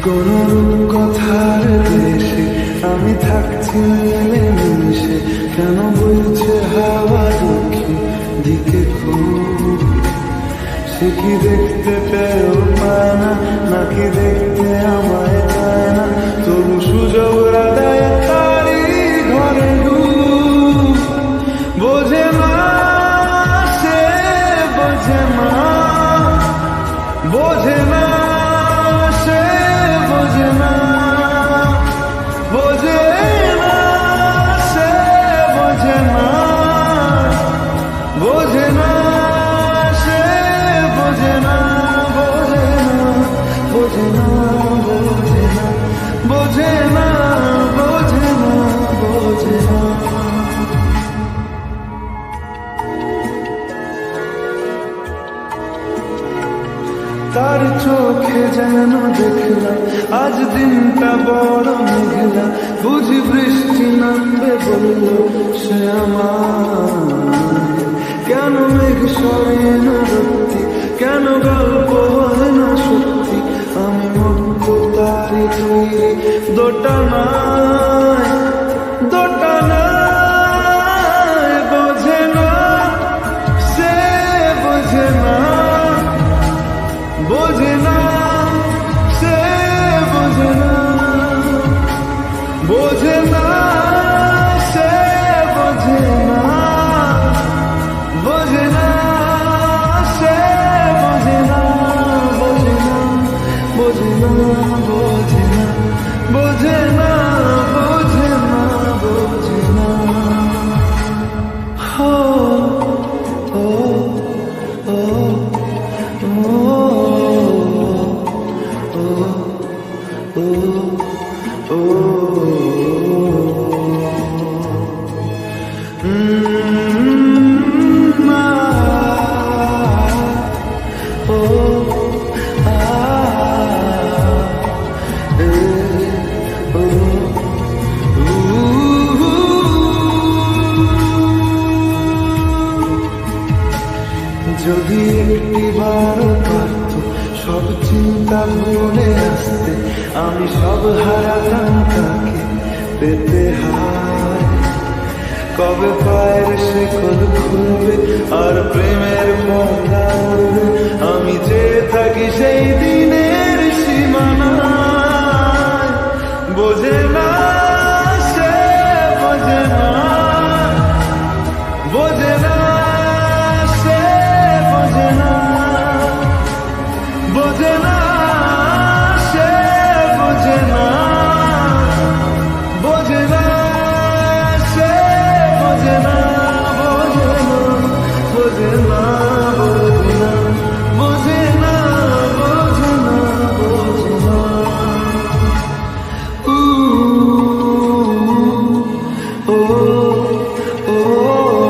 কোন কথার দেশে আমি থাকছি মিলেমিশে, কেন বলছে হাওয়া দক্ষিণ দিকে খুব? সে কি দেখতে পেয়েও পায় না, নাকি দেখতে আমায় চায় না? তবু সুযোগরা দেয় তারই ঘরে ঢুক। বোঝে না সে, বোঝে না, বোঝে না সে, বোঝে না, বোঝে না সে, বোঝে না, বোঝে না সে, বোঝে না, বোঝে না, বোঝে না, বোঝে না, বোঝে না, বোঝে না। তার চোখে যেন দেখলাম আজ দিনটা বড় মেঘলা, বুঝি বৃষ্টি নামবে বলল সে আমার। কেন মেঘ সরে না সত্যি, কেন গল্প হয় না সত্যি? আমি মুক্ত তারি তৈরি, দোটানায়, দোটানায়। বোঝে না সে, বোঝে না, বোঝে না সে, বোঝে না, বোঝে না সে, বোঝে না, বোঝে না সে, বোঝে না, বোঝে না, বোঝে না, বোঝে না, বোঝে না, বোঝে না, বোঝে না। হো ও ও যদি একটিবার পারত সব চিন্তা ভুলে আসতে, আমি সব হারাতাম তাকে পেতে হায়। কবে পায়ের শেকল খুলবে আর প্রেমের পর্দা উড়বে, আমি চেয়ে থাকি সেই দিনের সীমানায়। বোঝে না সে, বোঝে না, বোঝে না সে, বোঝে না, বোঝে না সে, বোঝে না, বোঝে না সে, বোঝে না, বোঝে না, বোঝে না, বোঝে না, বোঝে না, বোঝে না। ও ও ও ও